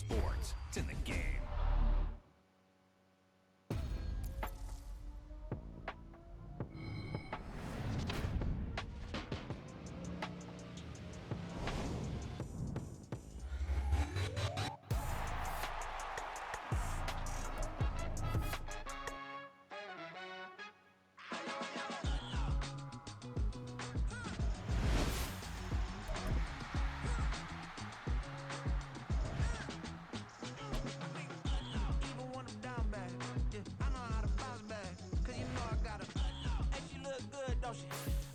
sports. It's in the game.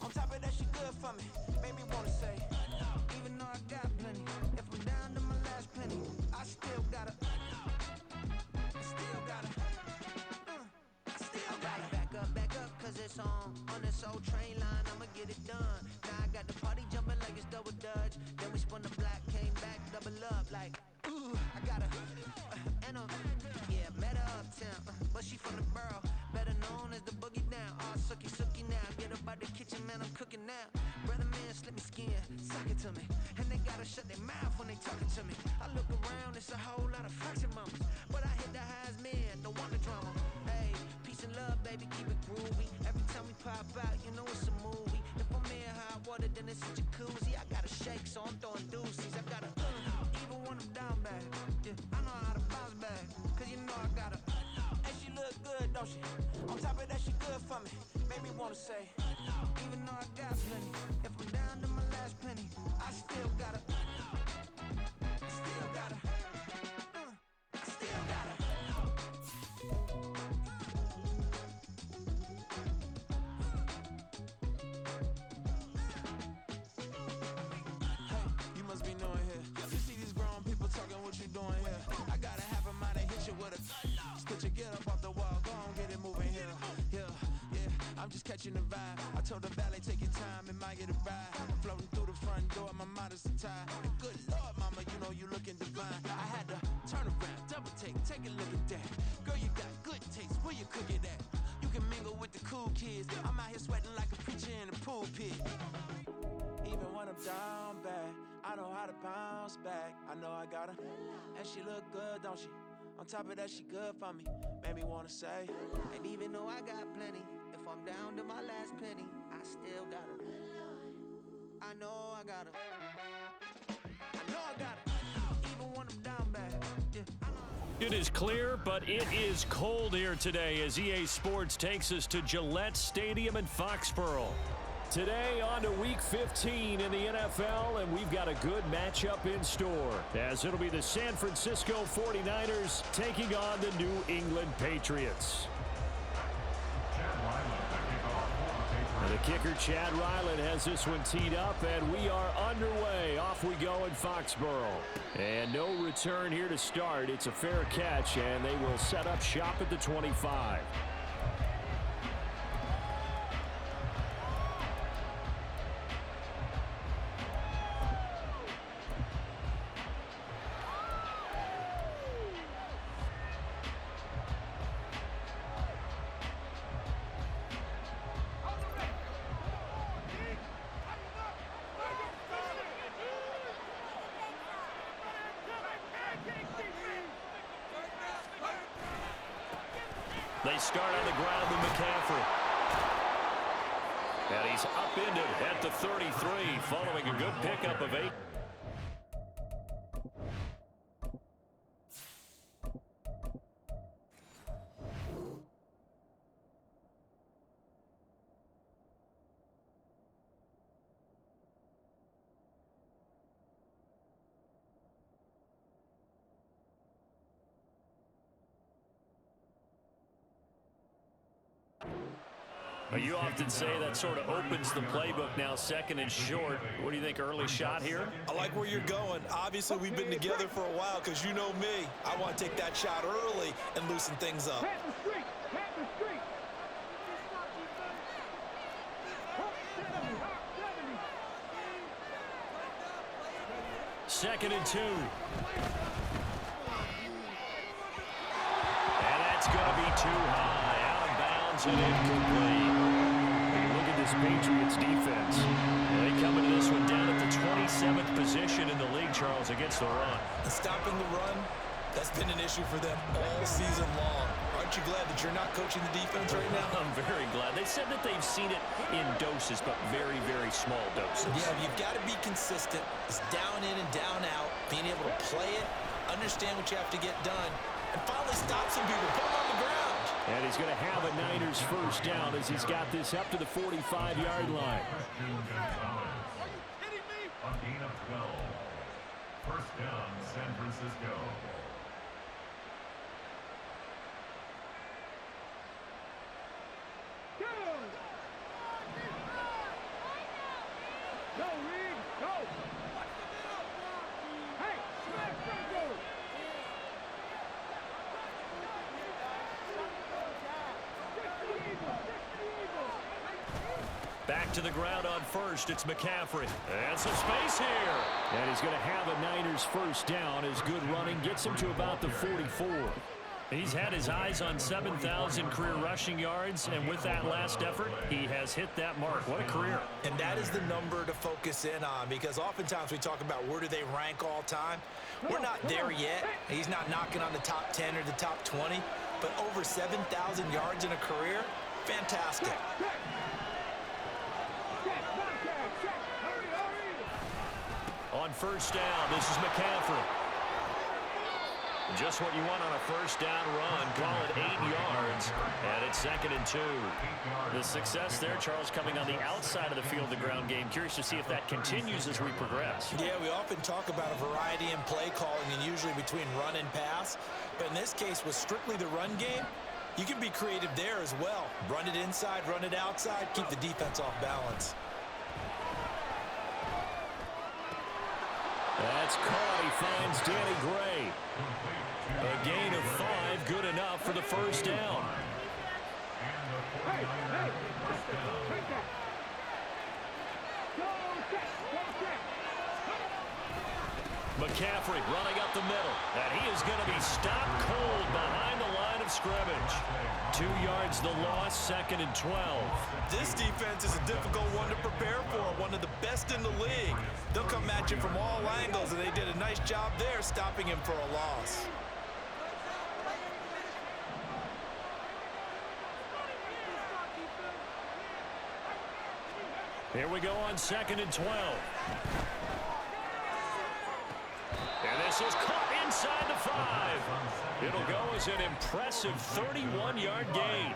On top of that, she good for me. Made me wanna say, even though I got plenty, if I'm down to my last penny, I still gotta, I still gotta back up, cause it's on this old train line, I'ma get it done. Now I got the party jumping like it's double dutch. Then we spun the block, came back, double up, like, ooh, I gotta, yeah, met her uptown, but she from the borough, better known as the boogie down. All sookie now, get up out the kitchen, man, I'm cooking now. Brother man, slip me skin, suck it to me, and they gotta shut their mouth when they talking to me. I look around, it's a whole lot of flexing mamas, but I hit the highs, man, don't want the drama. Hey, peace and love, baby, keep it groovy. Every time we pop out, you know it's a movie. If I'm in hot water, then it's a jacuzzi. I gotta shake, so I'm throwing deuces. I gotta, even when I'm down bad, yeah, I know how to bounce back, cause you know I gotta, and she look good, don't she? On top of that, she good for me. Made me wanna say, even though I got plenty, if I'm down to my last penny, I still gotta, I still gotta, I still gotta. Hey, you must be knowing here. You see these grown people talking, what you doing here? I got a half a mind to hit you with a put your get up off the wall, go on, get it moving here. I'm just catching the vibe. I told the valet, take your time, it might get a ride. I'm floating through the front door, my mind is a tie. And good Lord, mama, you know you looking divine. I had to turn around, double take a look at that. Girl, you got good taste, where you cook it at? You can mingle with the cool kids. I'm out here sweating like a preacher in a pool pit. Even when I'm down bad, I know how to bounce back. I know I got her, and she look good, don't she? On top of that, she good for me. Made me wanna say, and even though I got plenty, if I'm down to my last penny, I still gotta, I know I gotta, I know I gotta, even when I'm down bad, yeah, I know. It is clear, but it is cold here today as EA Sports takes us to Gillette Stadium in Foxborough. Today on to Week 15 in the NFL, and we've got a good matchup in store, as it'll be the San Francisco 49ers taking on the New England Patriots. The kicker, Chad Ryland, has this one teed up, and we are underway. Off we go in Foxborough. And no return here to start. It's a fair catch, and they will set up shop at the 25. They start on the ground with McCaffrey. And he's upended at the 33, following a good pickup of 8. You often say that sort of opens the playbook now, second and short. What do you think, early shot here? I like where you're going. Obviously, we've been together for a while because you know me. I want to take that shot early and loosen things up. Second and 2. And that's going to be too high. Out of bounds and incomplete. Look at this Patriots defense. They come into this one down at the 27th position in the league, Charles, against the run. And stopping the run, that's been an issue for them all season long. Aren't you glad that you're not coaching the defense right now? I'm very glad. They said that they've seen it in doses, but very, very small doses. Yeah, you've got to be consistent. It's down in and down out, being able to play it, understand what you have to get done, and finally stop some people, put them on the ground. And he's going to have a Niners first down as he's got this up to the 45-yard line. A gain of 12. First down, San Francisco. Go, Reed, go! Hey, smash Franco! Back to the ground on first. It's McCaffrey. And some space here. And he's going to have a Niners first down as good running gets him to about the 44. He's had his eyes on 7,000 career rushing yards, and with that last effort, he has hit that mark. What a career. And that is the number to focus in on, because oftentimes we talk about where do they rank all time. We're not there yet. He's not knocking on the top 10 or the top 20, but over 7,000 yards in a career, fantastic. On first down, this is McCaffrey. Just what you want on a first down run. Call it 8 yards, and it's 2nd and 2. The success there, Charles, coming on the outside of the field, the ground game. Curious to see if that continues as we progress. Yeah, we often talk about a variety in play calling and usually between run and pass. But in this case, with strictly the run game, you can be creative there as well. Run it inside, run it outside, keep the defense off balance. That's caught. He finds Danny Gray. A gain of 5, good enough for the first down. McCaffrey running up the middle, and he is going to be stopped cold behind the line of scrimmage. 2 yards the loss, 2nd and 12. This defense is a difficult one to prepare for, one of the best in the league. They'll come at you from all angles, and they did a nice job there stopping him for a loss. Here we go on 2nd and 12. And this is caught inside the 5. It'll go as an impressive 31-yard gain.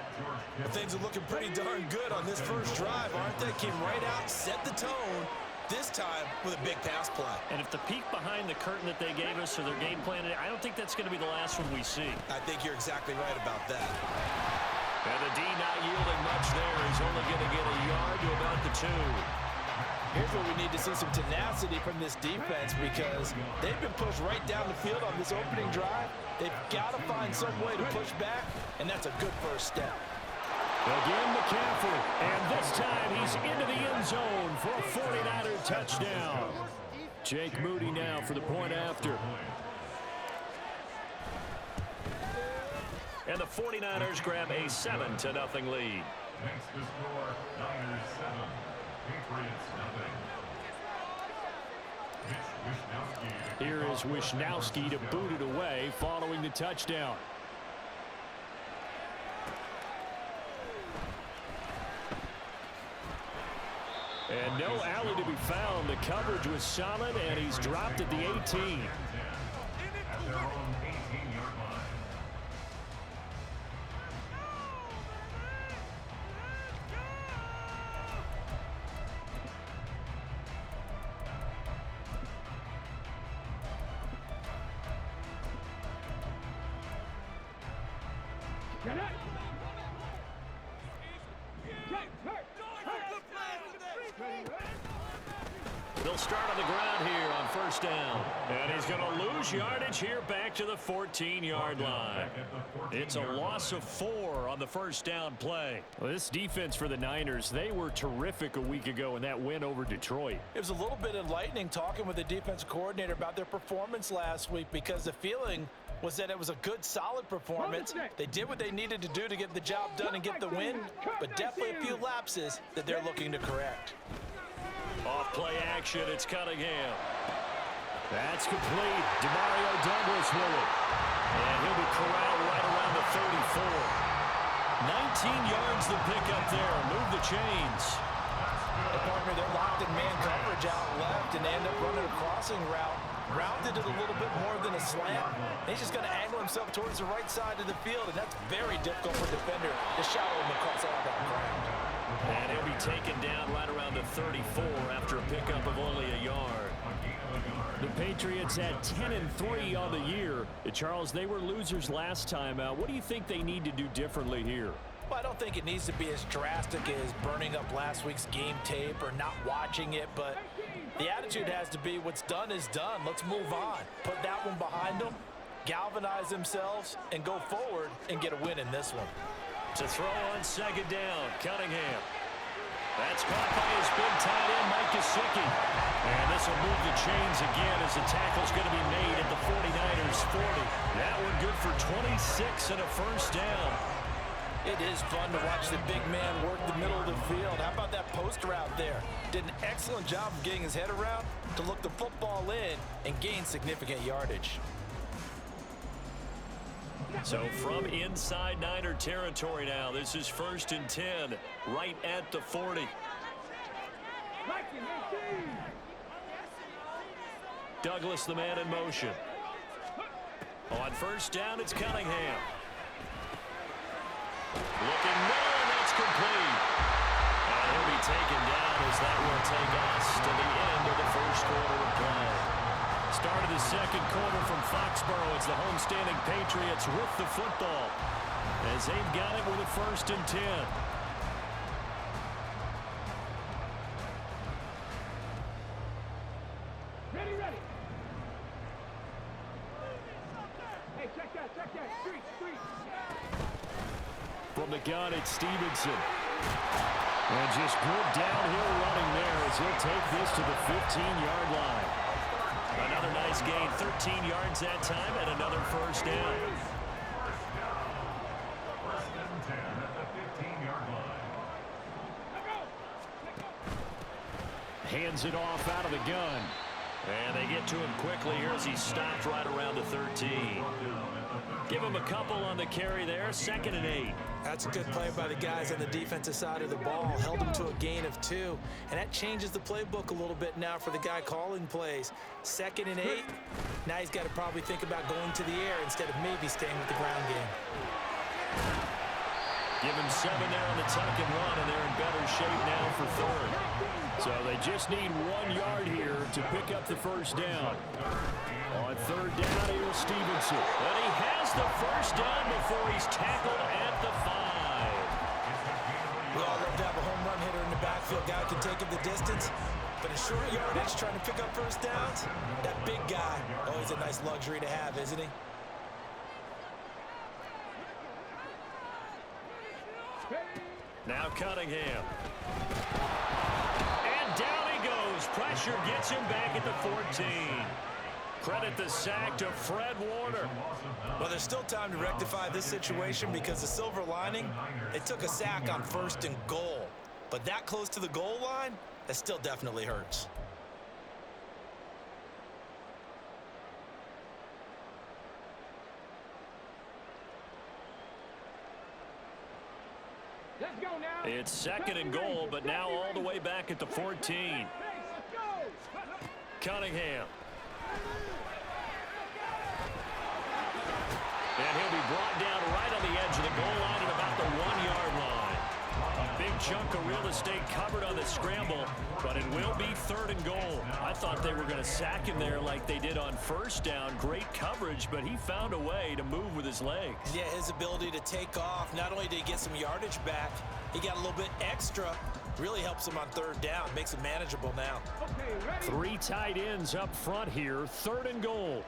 Things are looking pretty darn good on this first drive, aren't they? Came right out, set the tone, this time with a big pass play. And if the peek behind the curtain that they gave us or their game plan, I don't think that's going to be the last one we see. I think you're exactly right about that. And the D not yielding much there. He's only going to get a yard to about the 2. Here's where we need to see some tenacity from this defense, because they've been pushed right down the field on this opening drive. They've got to find some way to push back, and that's a good first step. Again, McCaffrey, and this time he's into the end zone for a 49er touchdown. Jake Moody now for the point after. And the 49ers grab a 7-0 lead. Next to score, Niners 7, Patriots nothing. Here is Wisnowski to boot it away following the touchdown. And no alley to be found. The coverage was solid, and he's dropped at the 18. At their own 18-yard line. They'll start on the ground here on first down. And he's going to lose yardage here back to the 14-yard line. It's a loss of 4 on the first down play. Well, this defense for the Niners, they were terrific a week ago in that win over Detroit. It was a little bit enlightening talking with the defensive coordinator about their performance last week, because the feeling was that it was a good, solid performance. They did what they needed to do to get the job done and get the win, but definitely a few lapses that they're looking to correct. Off play action, it's Cunningham. That's complete. Demario Douglas with it. And he'll be corralled right around the 34. 19 yards to pick up there. Move the chains. Hey, partner, they're locked in man coverage out left, and they end up running a crossing route. Rounded it a little bit more than a slant. He's just going to angle himself towards the right side of the field, and that's very difficult for a defender to shadow him across all that ground. And he'll be taken down right around the 34 after a pickup of only a yard. The Patriots had 10-3 on the year. Charles, they were losers last time out. What do you think they need to do differently here? Well, I don't think it needs to be as drastic as burning up last week's game tape or not watching it, but the attitude has to be what's done is done. Let's move on. Put that one behind them, galvanize themselves, and go forward and get a win in this one. To throw on second down, Cunningham. That's caught by his big tight end, Mike Gesicki. And this will move the chains again as the tackle's going to be made at the 49ers 40. That one good for 26 and a first down. It is fun to watch the big man work the middle of the field. How about that post route there? Did an excellent job of getting his head around to look the football in and gain significant yardage. So from inside Niner territory now, this is 1st and 10, right at the 40. Douglas, the man in motion. On first down, it's Cunningham. Looking middle, and that's complete. And he'll be taken down as that will take us to the end of the first quarter of play. Start of the second quarter from Foxborough. It's the homestanding Patriots with the football as they've got it with a 1st and 10. Ready, ready. Hey, check that. Street. From the gun, it's Stevenson. And just good downhill running there as he'll take this to the 15-yard line. Another nice gain, 13 yards that time, and another first down. First and 10 at the 15-yard line. Hands it off out of the gun. And they get to him quickly here as he stopped right around the 13. Give him a couple on the carry there, 2nd and 8. That's a good play by the guys on the defensive side of the ball. Held him to a gain of 2. And that changes the playbook a little bit now for the guy calling plays. 2nd and 8. Now he's got to probably think about going to the air instead of maybe staying with the ground game. Give him 7 there on the tuck and run, and they're in better shape now for 3rd. So they just need 1 yard here to pick up the first down. On 3rd down, here's Stevenson. And he has the first down before he's tackled at the 5. We all love to have a home run hitter in the backfield. Guy can take it the distance. But a short yardage trying to pick up first downs, that big guy, always a nice luxury to have, isn't he? Now Cunningham. And down he goes. Pressure gets him back at the 14. Credit the sack to Fred Warner. Well, there's still time to rectify this situation because the silver lining, it took a sack on 1st and goal. But that close to the goal line, that still definitely hurts. Let's go now. It's 2nd and goal, but now all the way back at the 14. Hey, let's go. Cunningham. And he'll be brought down right on the edge of the goal line at about the 1-yard line. A big chunk of real estate covered on the scramble, but it will be 3rd and goal. I thought they were going to sack him there like they did on first down. Great coverage, but he found a way to move with his legs. Yeah, his ability to take off, not only did he get some yardage back, he got a little bit extra. Really helps him on 3rd down, makes it manageable now. Okay, ready. 3 tight ends up front here, 3rd and goal.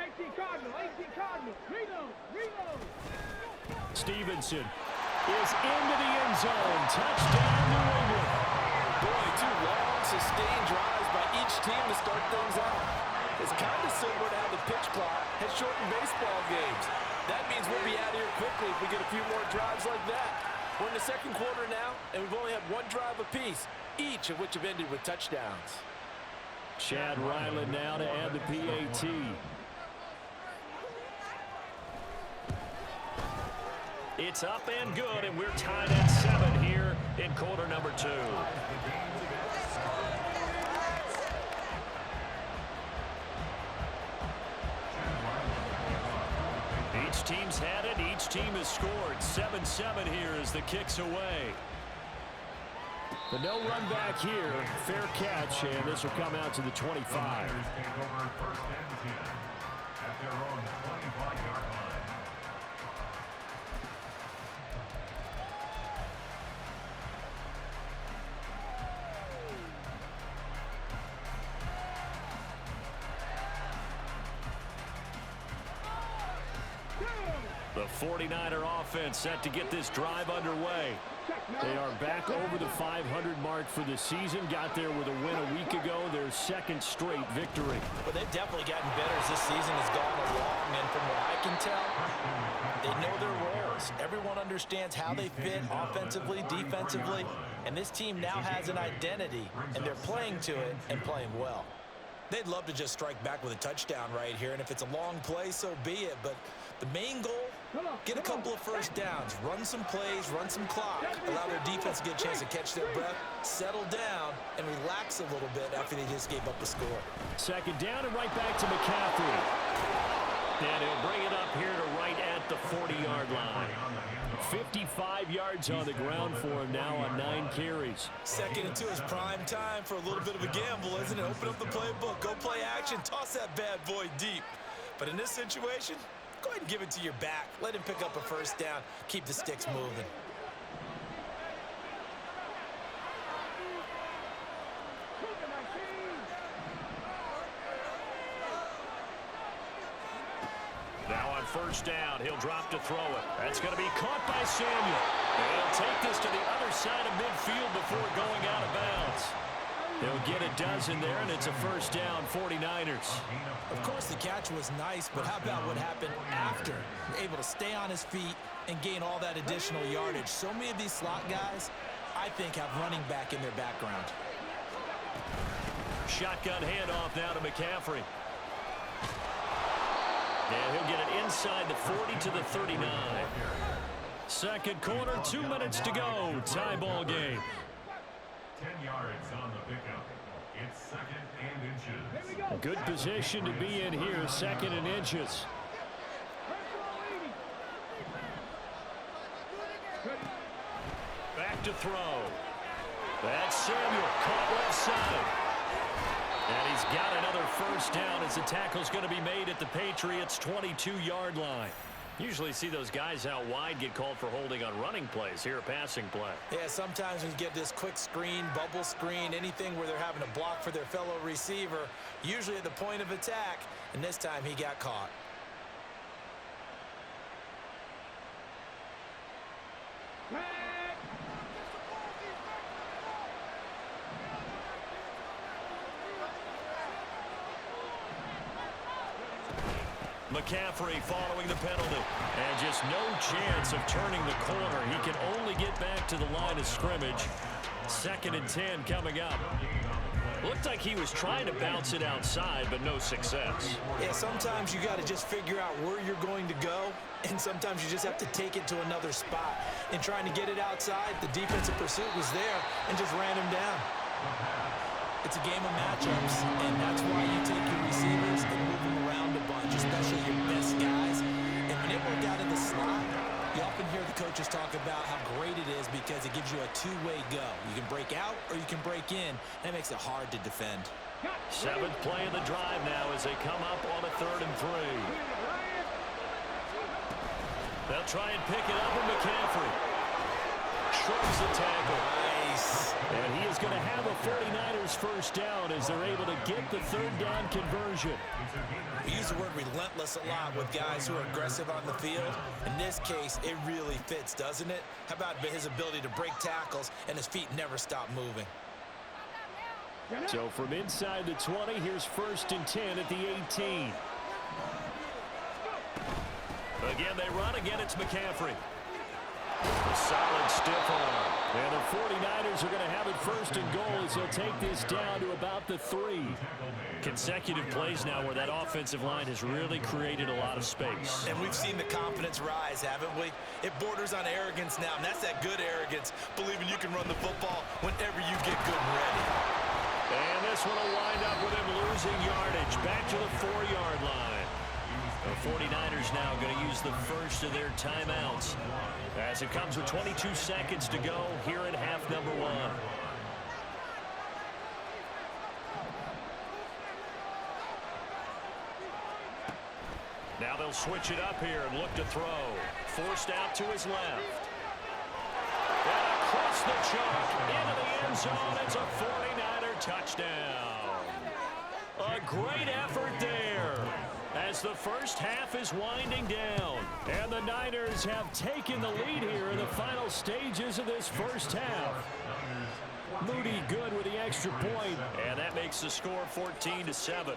18 Cardinal. Reload. Stevenson is into the end zone. Touchdown, New England. Boy, 2 long, sustained drives by each team to start things out. It's kind of similar to how the pitch clock has shortened baseball games. That means we'll be out of here quickly if we get a few more drives like that. We're in the second quarter now, and we've only had 1 drive apiece. each of which have ended with touchdowns. Chad Ryland now to add the PAT. It's up and good, and we're tied at 7 here in quarter number 2. Each team's had it. Each team has scored. 7-7 here as the kick's away. But no run back here. Fair catch, and this will come out to the 25. The 49er offense set to get this drive underway. They are back over the 500 mark for the season. Got there with a win a week ago. Their second straight victory. Well, they've definitely gotten better as this season has gone along. And from what I can tell, they know their roles. Everyone understands how they fit offensively, defensively. And this team now has an identity, and they're playing to it and playing well. They'd love to just strike back with a touchdown right here. And if it's a long play, so be it. But the main goal, get a couple of first downs, run some plays, run some clock, allow their defense to get a chance to catch their breath, settle down, and relax a little bit after they just gave up a score. Second down and right back to McCaffrey. And he'll bring it up here to right at the 40-yard line. 55 yards on the ground for him now on 9 carries. Second and 2 is prime time for a little bit of a gamble, isn't it? Open up the playbook, go play action, toss that bad boy deep. But in this situation, go ahead and give it to your back. Let him pick up a first down. Keep the sticks moving. Now on first down, he'll drop to throw it. That's going to be caught by Samuel. He'll take this to the other side of midfield before going out of bounds. They'll get a dozen there, and it's a first down, 49ers. Of course, the catch was nice, but how about what happened after? Able to stay on his feet and gain all that additional yardage. So many of these slot guys, I think, have running back in their background. Shotgun handoff now to McCaffrey. And he'll get it inside the 40 to the 39. Second quarter, 2 minutes to go. Tie ball game. 10 yards on the pickup. It's second and inches. Good position to be in here, second and inches. Back to throw. That's Samuel, caught left side. And he's got another first down as the tackle's going to be made at the Patriots' 22-yard line. Usually see those guys out wide get called for holding on running plays. Here, a passing play. Yeah, sometimes when you get this quick screen, bubble screen, anything where they're having to block for their fellow receiver, usually at the point of attack, and this time he got caught. McCaffrey following the penalty. And just no chance of turning the corner. He can only get back to the line of scrimmage. Second and 10 coming up. Looked like he was trying to bounce it outside, but no success. Yeah, sometimes you got to just figure out where you're going to go, and sometimes you just have to take it to another spot. In trying to get it outside, the defensive pursuit was there and just ran him down. It's a game of matchups, and that's why you take your receivers and move them around a bunch, especially your best guys. And when it worked out in the slot, you often hear the coaches talk about how great it is because it gives you a two-way go. You can break out or you can break in, and it makes it hard to defend. Seventh play of the drive now as they come up on a 3rd and 3. They'll try and pick it up with McCaffrey. Shrugs the tackle. Nice. And he is going to have a 49ers first down as they're able to get the 3rd down conversion. We use the word relentless a lot with guys who are aggressive on the field. In this case, it really fits, doesn't it? How about his ability to break tackles and his feet never stop moving? So from inside the 20, here's 1st and 10 at the 18. Again, they run. Again, it's McCaffrey. A solid stiff arm. And the 49ers are going to have it first and goal as he'll take this down to about the 3. Consecutive plays now where that offensive line has really created a lot of space. And we've seen the confidence rise, haven't we? It borders on arrogance now, and that's that good arrogance, believing you can run the football whenever you get good and ready. And this one will wind up with him losing yardage back to the 4-yard line. The 49ers now going to use the first of their timeouts as it comes with 22 seconds to go here in half number 1. Now they'll switch it up here and look to throw. Forced out to his left. And across the chalk into the end zone. It's a 49er touchdown. A great effort there as the first half is winding down. And the Niners have taken the lead here in the final stages of this first half. Moody good with the extra point, and that makes the score 14-7.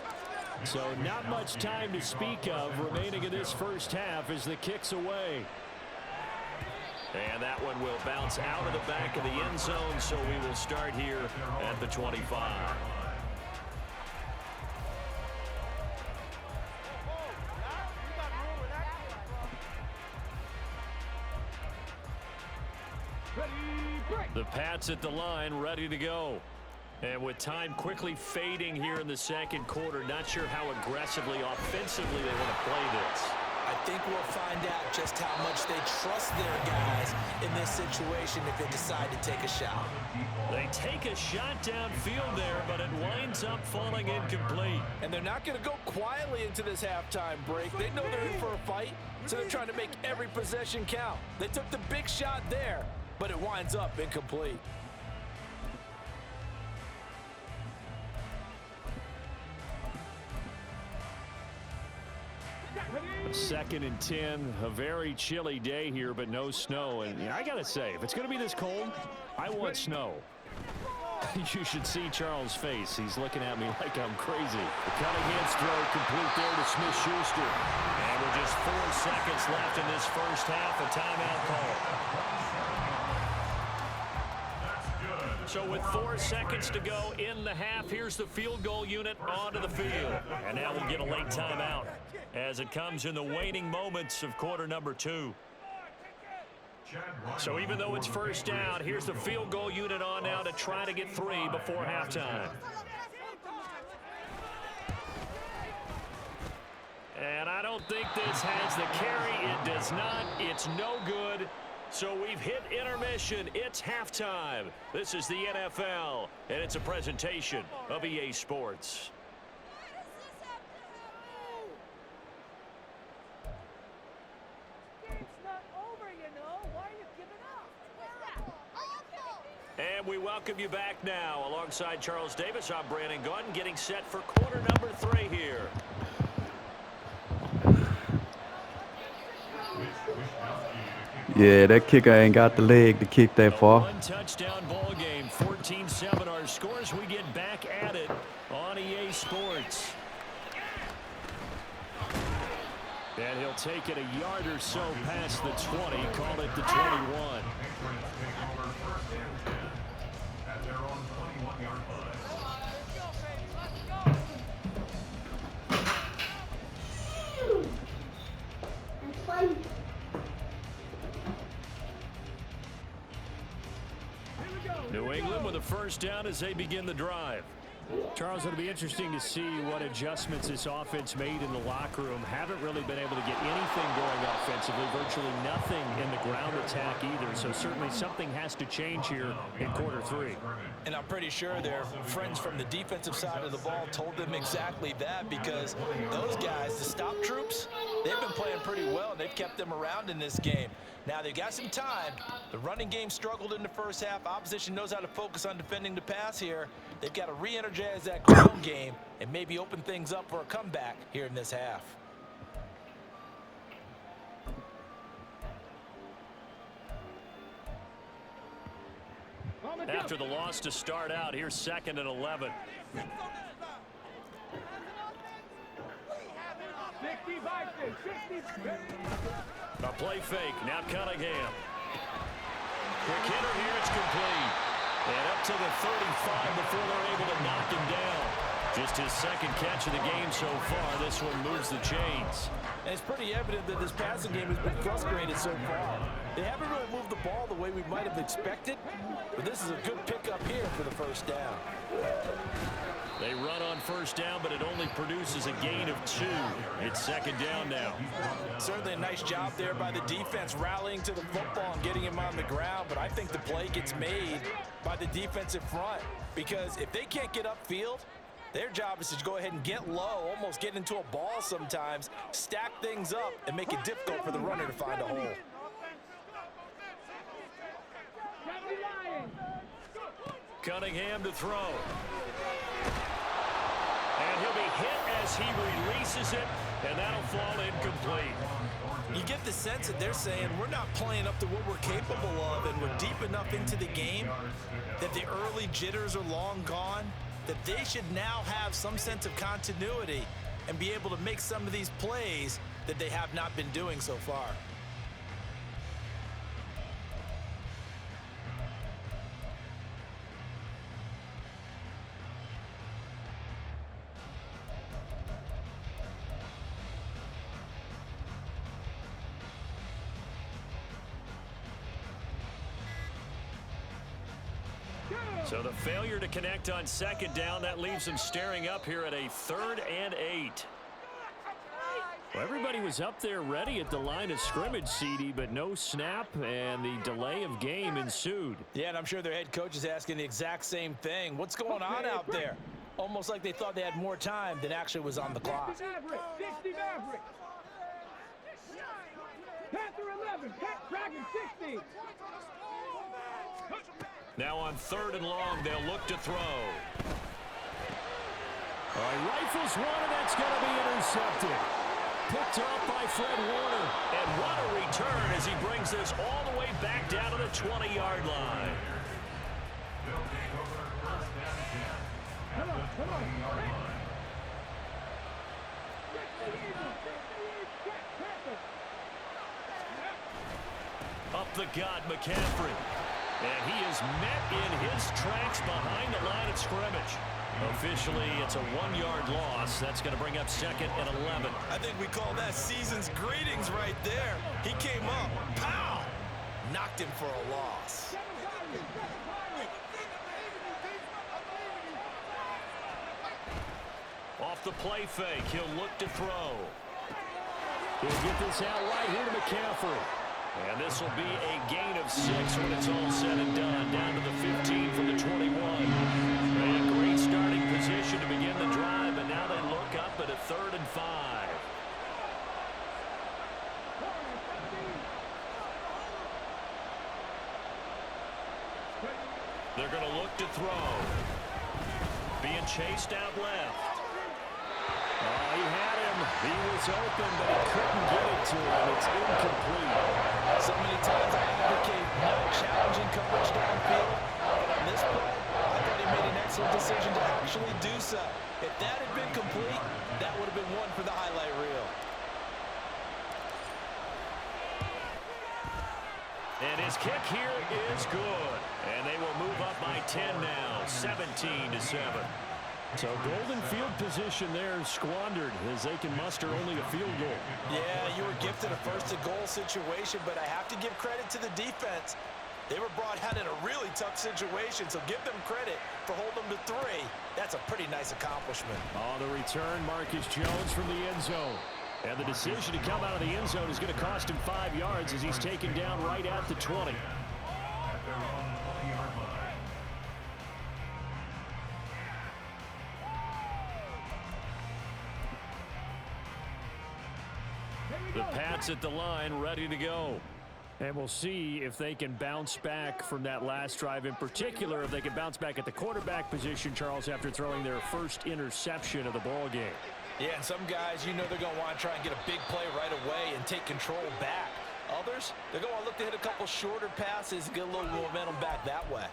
So not much time to speak of remaining in this first half as the kick's away. And that one will bounce out of the back of the end zone, so we will start here at the 25. The Pats at the line, ready to go. And with time quickly fading here in the second quarter, not sure how aggressively, offensively they want to play this. I think we'll find out just how much they trust their guys in this situation if they decide to take a shot. They take a shot downfield there, but it winds up falling incomplete. And they're not going to go quietly into this halftime break. They know they're in for a fight, so they're trying to make every possession count. They took the big shot there, but it winds up incomplete. Second and 10, a very chilly day here, but no snow. And I got to say, if it's going to be this cold, I want snow. You should see Charles' face. He's looking at me like I'm crazy. The Cunningham's throw complete there to Smith-Schuster. And with just 4 seconds left in this first half, a timeout call. So with 4 seconds to go in the half, here's the field goal unit onto the field. And now we'll get a late timeout as it comes in the waning moments of quarter number 2. So even though it's first down, here's the field goal unit on now to try to get 3 before halftime. And I don't think this has the carry. It does not. It's no good. So we've hit intermission. It's halftime. This is the NFL, and it's a presentation of EA Sports. And we welcome you back now. Alongside Charles Davis, I'm Brandon Gordon, getting set for quarter number 3 here. Yeah, that kicker ain't got the leg to kick that far. One touchdown ball game, 14-7 our scores. We get back at it on EA Sports. And he'll take it a yard or so past the 20, call it the 21. New England with a first down as they begin the drive. Charles, it'll be interesting to see what adjustments this offense made in the locker room. Haven't really been able to get anything going offensively, virtually nothing in the ground attack either. So certainly something has to change here in quarter 3. And I'm pretty sure their friends from the defensive side of the ball told them exactly that, because those guys, the stop troops, they've been playing pretty well, and they've kept them around in this game. Now they've got some time. The running game struggled in the first half. Opposition knows how to focus on defending the pass here. They've got to re-energize that ground game and maybe open things up for a comeback here in this half. After the loss to start out, here's 2nd and 11. 60. A play fake. Now Cunningham. Quick hitter here. It's complete. And up to the 35 before they're able to knock him down. Just his second catch of the game so far. This one moves the chains. And it's pretty evident that this passing game has been frustrated so far. They haven't really moved the ball the way we might have expected, but this is a good pickup here for the first down. They run on first down, but it only produces a gain of 2. It's second down now. Certainly a nice job there by the defense rallying to the football and getting him on the ground, but I think the play gets made by the defensive front because if they can't get upfield, their job is to go ahead and get low, almost get into a ball sometimes, stack things up, and make it difficult for the runner to find a hole. Cunningham to throw. And he'll be hit as he releases it, and that'll fall incomplete. You get the sense that they're saying we're not playing up to what we're capable of, and we're deep enough into the game that the early jitters are long gone, that they should now have some sense of continuity and be able to make some of these plays that they have not been doing so far. So the failure to connect on second down, that leaves them staring up here at a 3rd and 8. Well, everybody was up there ready at the line of scrimmage, CD, but no snap, and the delay of game ensued. Yeah, and I'm sure their head coach is asking the exact same thing. What's going on out there? Almost like they thought they had more time than actually was on the clock. 60 Maverick. Panther 11. Dragon 60. Now on 3rd and long, they'll look to throw. All right, rifles one, and that's going to be intercepted. Picked up by Fred Warner. And what a return as he brings this all the way back down to the 20-yard line. Come on. Up the gut, McCaffrey. And he is met in his tracks behind the line of scrimmage. Officially, it's a 1-yard loss. That's going to bring up 2nd and 11. I think we call that season's greetings right there. He came up, pow, knocked him for a loss. Off the play fake, he'll look to throw. He'll get this out right here to McCaffrey. And this will be a gain of 6 when it's all said and done. Down to the 15 from the 21. And a great starting position to begin the drive, but now they look up at a 3rd and 5. They're going to look to throw. Being chased out left. He had him. He was open, but he couldn't get it to him. It's incomplete. So many times I advocate not challenging coverage downfield. But on this play, I thought he made an excellent decision to actually do so. If that had been complete, that would have been one for the highlight reel. And his kick here is good. And they will move up by 10 now, 17-7. So golden field position there squandered as they can muster only a field goal. Yeah, you were gifted a first-and-goal situation, but I have to give credit to the defense. They were brought out in a really tough situation, so give them credit for holding them to 3. That's a pretty nice accomplishment. On the return, Marcus Jones from the end zone. And the decision to come out of the end zone is going to cost him 5 yards as he's taken down right at the 20. The Pats at the line, ready to go. And we'll see if they can bounce back from that last drive. In particular, if they can bounce back at the quarterback position, Charles, after throwing their first interception of the ball game. Yeah, and some guys, you know they're going to want to try and get a big play right away and take control back. Others, they're going to look to hit a couple shorter passes and get a little momentum back that way.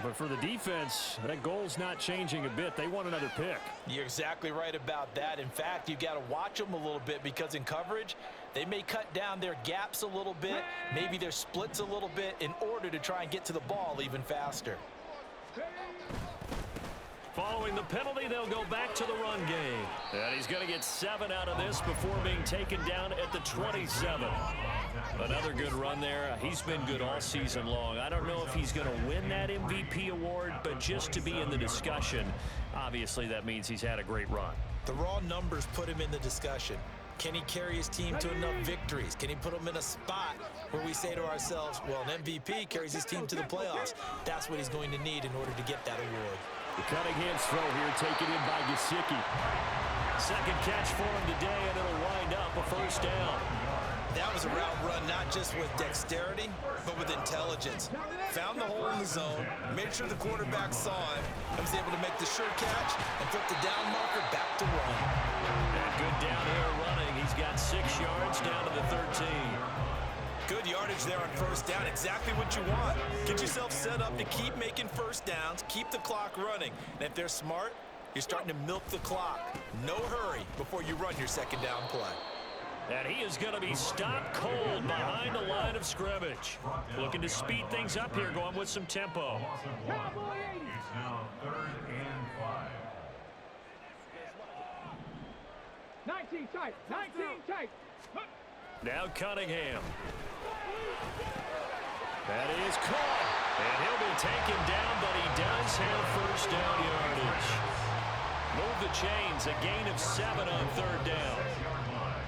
But for the defense, that goal's not changing a bit. They want another pick. You're exactly right about that. In fact, you've got to watch them a little bit because in coverage, they may cut down their gaps a little bit, maybe their splits a little bit in order to try and get to the ball even faster. Following the penalty, they'll go back to the run game. And he's going to get 7 out of this before being taken down at the 27. Another good run there. He's been good all season long. I don't know if he's going to win that MVP award, but just to be in the discussion, obviously that means he's had a great run. The raw numbers put him in the discussion. Can he carry his team to enough victories? Can he put them in a spot where we say to ourselves, well, an MVP carries his team to the playoffs. That's what he's going to need in order to get that award. The Cunningham's throw here taken in by Gesicki. Second catch for him today, and it'll wind up a first down. That was a route run not just with dexterity, but with intelligence. Found the hole in the zone, made sure the quarterback saw him, and was able to make the sure catch and put the down marker back to run. And good downhill running. He's got 6 yards down to the 13. Good yardage there on first down. Exactly what you want. Get yourself set up to keep making first downs, keep the clock running. And if they're smart, you're starting to milk the clock. No hurry before you run your second down play. And he is going to be stopped cold behind the line of scrimmage. Looking to speed things up here, going with some tempo. It's now 3rd and 5. 19 tight. 19 tight. Now Cunningham. That is caught. And he'll be taken down, but he does have first down yardage. Move the chains, a gain of 7 on 3rd down.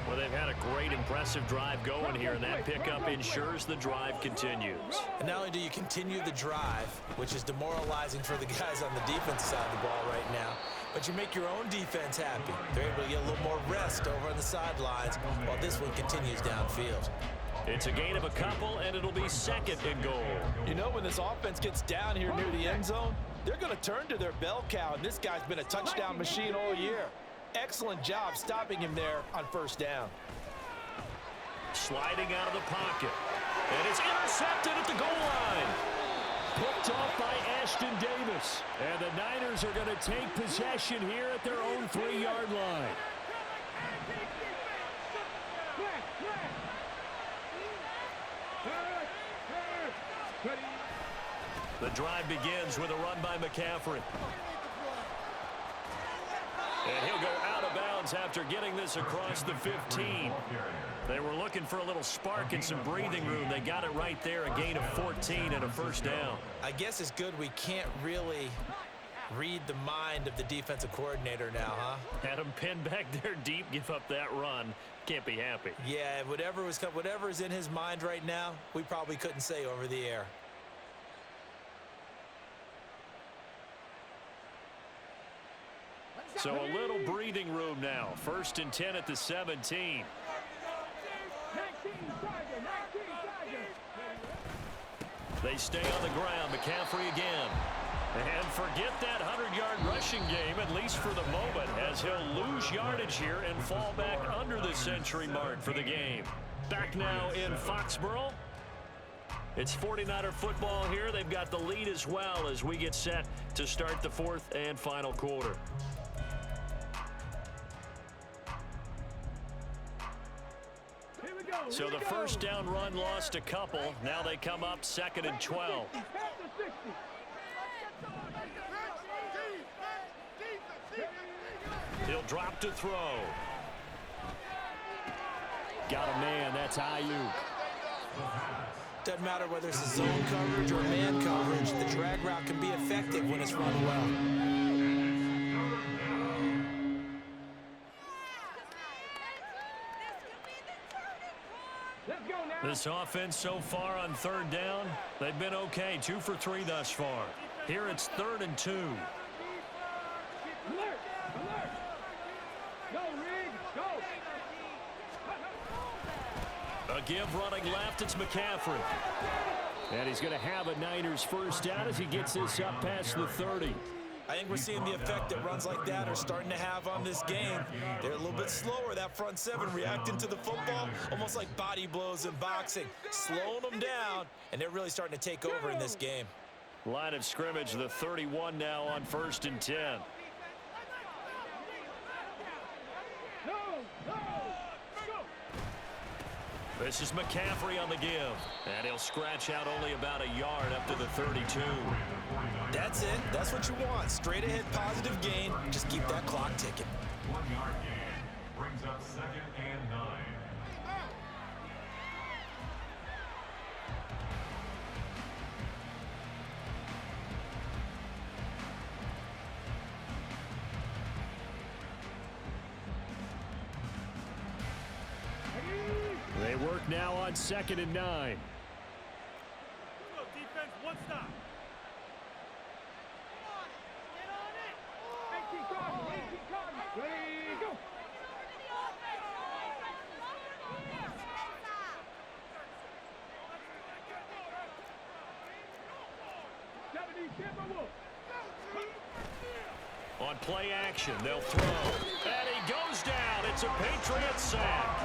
Well, they've had a great, impressive drive going here, and that pickup ensures the drive continues. And not only do you continue the drive, which is demoralizing for the guys on the defensive side of the ball right now, but you make your own defense happy. They're able to get a little more rest over on the sidelines while this one continues downfield. It's a gain of a couple, and it'll be 2nd and goal. You know, when this offense gets down here near the end zone, they're going to turn to their bell cow, and this guy's been a touchdown machine all year. Excellent job stopping him there on first down. Sliding out of the pocket. And it's intercepted at the goal line. Picked off by Ashton Davis. And the Niners are going to take possession here at their own 3-yard line. The drive begins with a run by McCaffrey. And he'll go out of bounds after getting this across the 15. They were looking for a little spark and some breathing room. They got it right there, a gain of 14 and a first down. I guess it's good we can't really read the mind of the defensive coordinator now, huh? Had him pinned back there deep, give up that run. Can't be happy. Yeah, whatever is in his mind right now, we probably couldn't say over the air. So a little breathing room now. 1st and 10 at the 17. They stay on the ground. McCaffrey again. And forget that 100-yard rushing game, at least for the moment, as he'll lose yardage here and fall back under the century mark for the game. Back now in Foxborough. It's 49er football here. They've got the lead as well as we get set to start the 4th and final quarter. So the first down run lost a couple. Now they come up 2nd and 12. He'll drop to throw. Got a man. That's Ayuk. Doesn't matter whether it's a zone coverage or man coverage, the drag route can be effective when it's run well. This offense so far on 3rd down, they've been okay. 2 for 3 thus far. Here it's 3rd and 2. Alert! Alert! Go, Reed! Go! A give running left. It's McCaffrey. And he's going to have a Niners first down as he gets this up past the 30. I think we're seeing the effect that runs like that are starting to have on this game. They're a little bit slower, that front 7 reacting to the football, almost like body blows in boxing, slowing them down, and they're really starting to take over in this game. Line of scrimmage, the 31 now on 1st and 10. This is McCaffrey on the give. And he'll scratch out only about a yard up to the 32. That That's it. That's what you want. Straight ahead positive gain. Just keep that clock ticking. 1 yard gain brings up 2nd and 9. They work now on 2nd and 9. Defense, one stop. Get on it. 18 cards. Ready, go. On play action, they'll throw. And he goes down. It's a Patriot sack.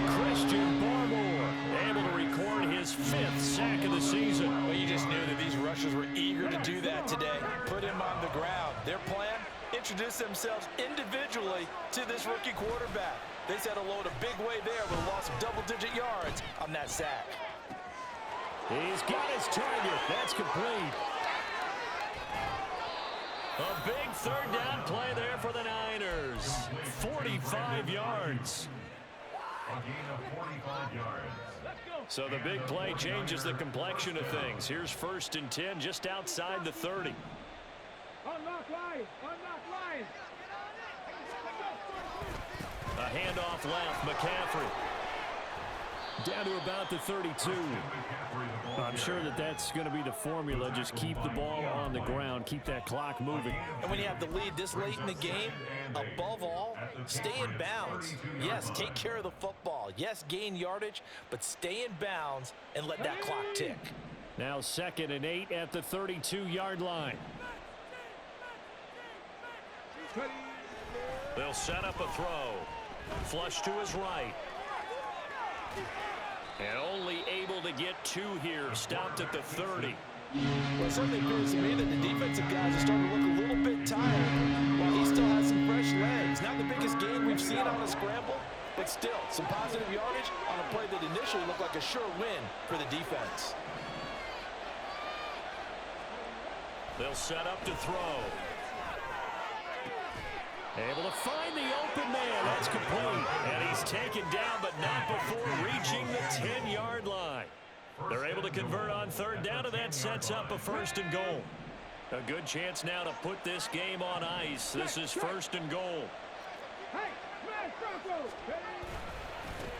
Christian Barmore able to record his 5th sack of the season. Well, you just knew that these rushers were eager to do that today. Put him on the ground. Their plan, introduce themselves individually to this rookie quarterback. They set a load a big way there with a loss of double-digit yards on that sack. He's got his target. That's complete. A big 3rd down play there for the Niners. 45 yards. A gain of 45 yards. So the big play changes the complexion of things. Here's 1st and 10 just outside the 30. Unlock line. Unlock line. A handoff left. McCaffrey. Down to about the 32. I'm sure that that's going to be the formula. Just keep the ball on the ground. Keep that clock moving. And when you have the lead this late in the game, above all, stay in bounds. Yes, take care of the football. Yes, gain yardage, but stay in bounds and let that clock tick. Now 2nd and 8 at the 32-yard line. They'll set up a throw. Flush to his right. And only able to get 2 here. Stopped at the 30. Well, it certainly appears to me that the defensive guys are starting to look a little bit tired while he still has some fresh legs. Not the biggest gain we've seen on a scramble, but still some positive yardage on a play that initially looked like a sure win for the defense. They'll set up to throw. Able to find the open man. That's complete. And he's taken down, but not before reaching the 10-yard line. They're able to convert on 3rd down, and that sets up a 1st and goal. A good chance now to put this game on ice. This is 1st and goal.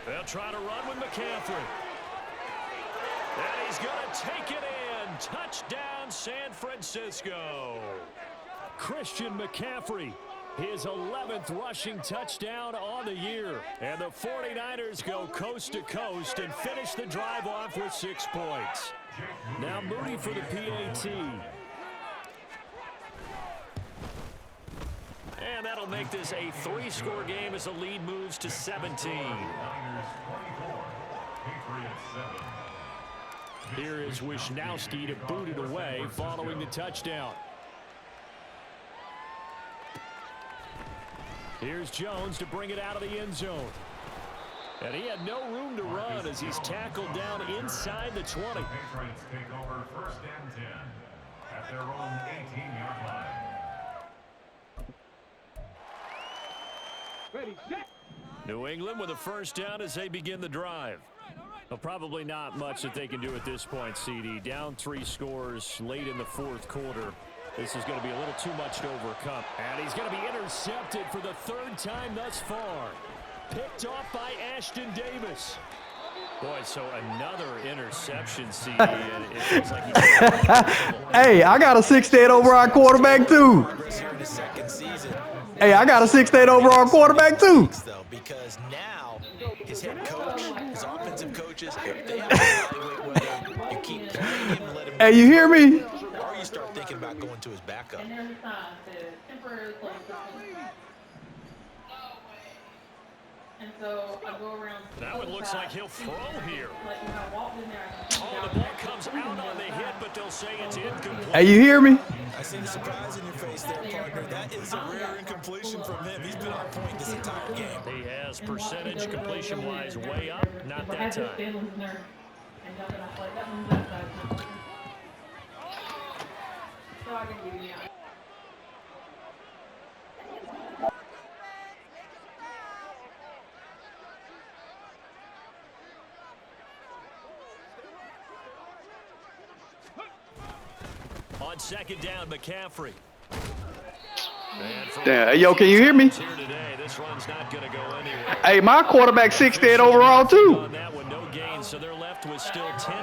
They'll try to run with McCaffrey. And he's going to take it in. Touchdown, San Francisco. Christian McCaffrey. His 11th rushing touchdown on the year. And the 49ers go coast to coast and finish the drive off with 6 points. Now Moody for the PAT. And that'll make this a 3-score game as the lead moves to 17. Here is Wisnowski to boot it away following the touchdown. Here's Jones to bring it out of the end zone. And he had no room to run as he's tackled down inside the 20. The Patriots take over 1st and 10 at their own 18-yard line. Ready, set. New England with a 1st down as they begin the drive. Well, probably not much that they can do at this point, CD. Down 3 scores late in the 4th quarter. This is going to be a little too much to overcome. And he's going to be intercepted for the 3rd time thus far. Picked off by Ashton Davis. Boy, so another interception, CD. And it feels like Hey, I got a 6'8" overall quarterback, too. Hey, I got a 6'8" overall quarterback, too. Because now his head coach, his offensive coaches, they have to evaluate whether you keep playing him and let him. Hey, you hear me? Or you start thinking about going to his backup. And there's the temporary close. And so I go around. Now it looks like he'll throw here. Like when I walked in there. Oh, the ball comes out on the hit, but they'll say it's incomplete. Hey, you hear me? I see the surprise in your face there, partner. That is a rare incompletion from him. He's been on point this entire game. He has percentage completion-wise way up. Not that time. So I can give you that. On second down, McCaffrey. Damn, hey, yo, can you hear me? Here today, this run's not going to go anywhere. Hey, my quarterback 68 overall too. On that one, no gain, so they're left with still 10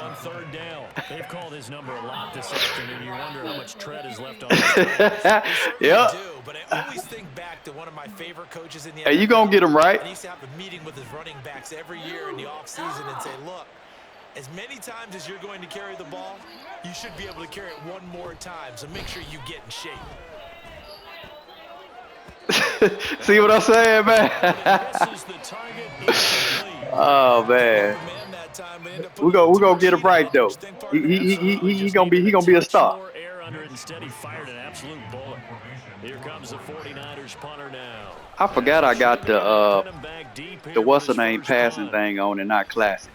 on third down. They've called his number a lot this afternoon. You wonder how much tread is left on his Yep. But I always think back to one of my favorite coaches in the NFL. Hey, you gonna get him right? And he used to have a meeting with his running backs every year in the offseason and say, look, as many times as you're going to carry the ball, you should be able to carry it one more time, so make sure you get in shape. See what I'm saying, man? Oh man, we gonna get him right though. He gonna be a star. Instead, he fired an absolute bullet. Here comes the 49ers punter now. I forgot I got the what's the name passing thing on and not classic.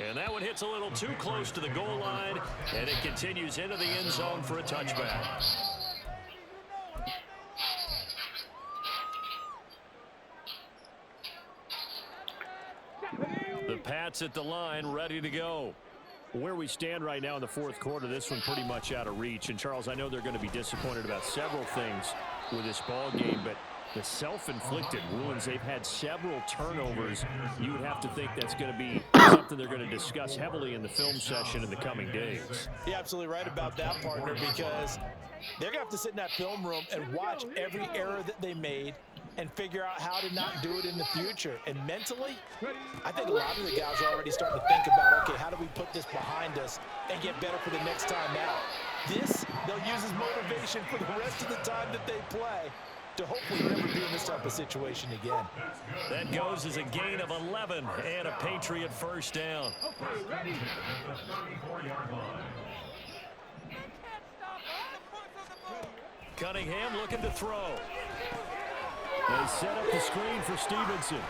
And that one hits a little too close to the goal line, and it continues into the end zone for a touchback. The Pats at the line, ready to go. Where we stand right now in the fourth quarter, this one pretty much out of reach. And, Charles, I know they're going to be disappointed about several things with this ball game, but the self-inflicted wounds, they've had several turnovers. You would have to think that's going to be something they're going to discuss heavily in the film session in the coming days. You're absolutely right about that, partner, because they're going to have to sit in that film room and watch every error that they made and figure out how to not do it in the future. And mentally, I think a lot of the guys are already starting to think about, okay, how do we put this behind us and get better for the next time out? This, they'll use as motivation for the rest of the time that they play to hopefully never be in this type of situation again. That goes as a gain of 11 and a Patriot first down. Cunningham looking to throw. They set up the screen for Stevenson.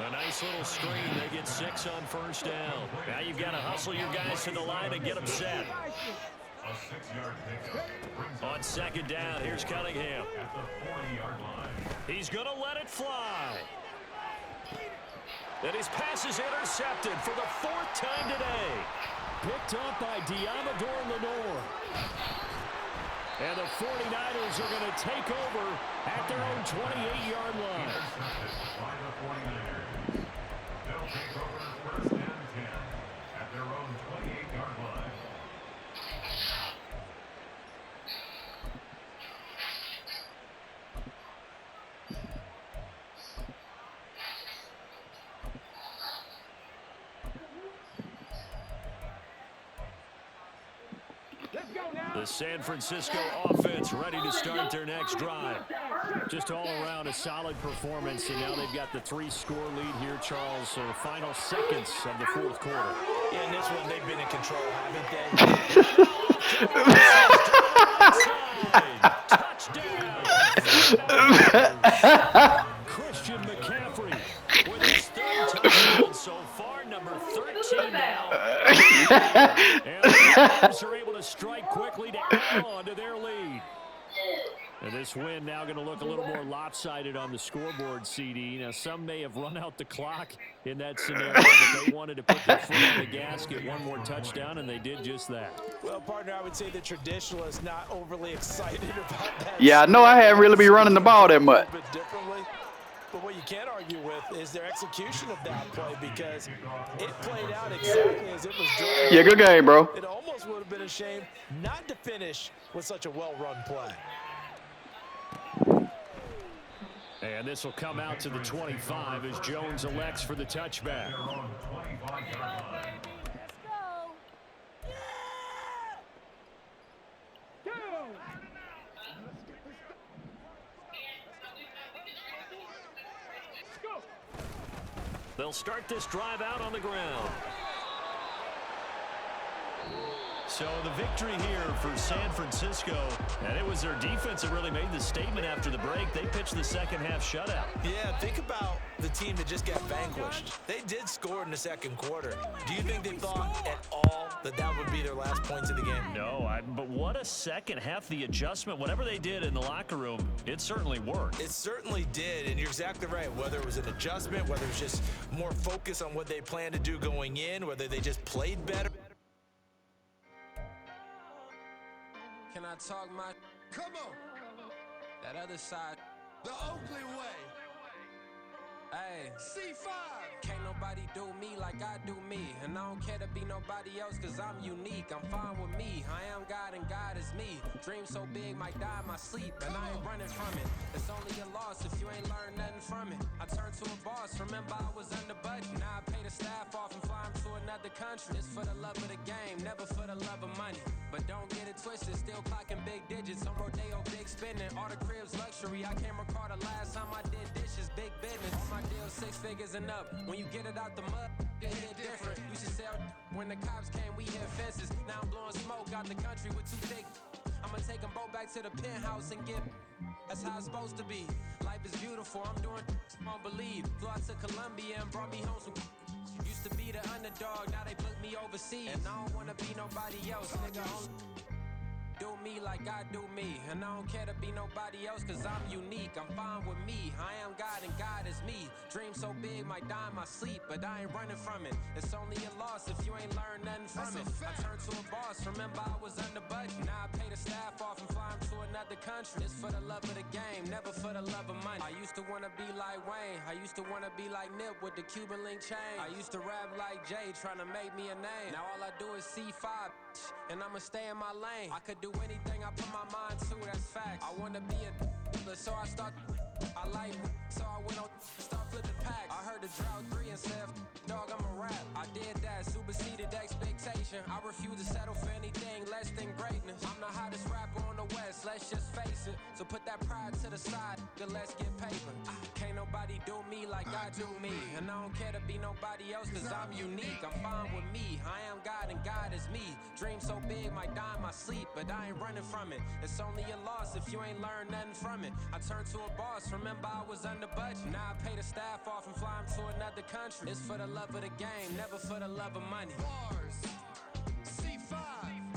A nice little screen. They get 6 on first down. Now you've got to hustle your guys to the line and get them set. A 6-yard pickup. On second down, here's Cunningham. At the 40-yard line. He's going to let it fly. And his pass is intercepted for the 4th time today. Picked up by Diamador Lenore. And the 49ers are going to take over at their own 28-yard line. By the 49ers. They'll take over 1st and 10 at their own 28-yard line. The San Francisco offense ready to start their next drive. Just all around a solid performance, and now they've got the 3-score lead here, Charles. So the final seconds of the fourth quarter. Yeah, in this one, they've been in control, haven't they? Touchdown! Christian McCaffrey with his 3rd touchdown so far, number 13 now. And the Rams are able to strike quickly to add on to their lead. And this win now going to look a little more lopsided on the scoreboard, CD. Now, some may have run out the clock in that scenario, but they wanted to put their foot on the gas, get one more touchdown, and they did just that. Well, partner, I would say the traditionalist not overly excited about that. Yeah, I know I haven't really been running the ball that much. A bit differently. But what you can't argue with is their execution of that play, because it played out exactly as it was drawn. Yeah, good game, bro. It almost would have been a shame not to finish with such a well-run play. And this will come out to the 25 as Jones elects for the touchback. Their own 25-yard line. They'll start this drive out on the ground. So the victory here for San Francisco, and it was their defense that really made the statement after the break. They pitched the second half shutout. Yeah, think about the team that just got vanquished. They did score in the second quarter. Do you think they thought at all that that would be their last points of the game? No, what a second half. The adjustment, whatever they did in the locker room, it certainly worked. It certainly did, and you're exactly right. Whether it was an adjustment, whether it was just more focus on what they planned to do going in, whether they just played better. Can I talk my... Come on. That other side. The Oakland way. Hey. C5. Can't nobody do me like I do me. And I don't care to be nobody else cause I'm unique. I'm fine with me. I am God and God is me. Dream so big might die in my sleep. And I ain't running from it. It's only a loss if you ain't learned nothing from it. I turned to a boss. Remember I was under budget. Now I pay the staff off and fly 'em to another country. It's for the love of the game, never for the love of money. But don't get it twisted, still clocking big digits. On Rodeo, big spending. All the cribs luxury. I can't recall the last time I did dishes. Big business. All my deals 6 figures and up. When you get it out the mud, it hit different. Used to sell when the cops came, we hit fences. Now I'm blowing smoke out the country with 2 thick. I'ma take them both back to the penthouse and get. That's how it's supposed to be. Life is beautiful. I'm doing won't believe. Flew out to Colombia and brought me home some. Used to be the underdog, now they put me overseas. And I don't wanna be nobody else, nigga. Do me like I do me. And I don't care to be nobody else cause I'm unique. I'm fine with me. I am God and God is me. Dream so big might die in my sleep, but I ain't running from it. It's only a loss if you ain't learned nothing from it. I turned to a boss, remember I was under budget. Now I pay the staff off and fly 'em to another country. It's for the love of the game, never for the love of money. I used to wanna be like Wayne. I used to wanna be like Nip with the Cuban link chain. I used to rap like Jay, trying to make me a name. Now all I do is C5, and I'ma stay in my lane. I could do anything I put my mind to, that's fact. I wanna be a so I start. I like so I went on start flipping packs. I heard the drought 3 and said, dog, I'm a rap. I did that, superseded expectation. I refuse to settle for anything less than greatness. I'm the hottest rapper on the West, let's just face it. So put that pride to the side, then let's get paper. Can't nobody do me like I do me. And I don't care to be nobody else cause I'm unique. I'm fine with me. I am God and God is me. Dream so big might die in my sleep, but I ain't running from it. It's only a loss if you ain't learned nothing from it. I turned to a boss, remember I was under budget. Now I pay the staff off and fly 'em to another country. It's for the love of the game, never for the love of money. Bars, C5.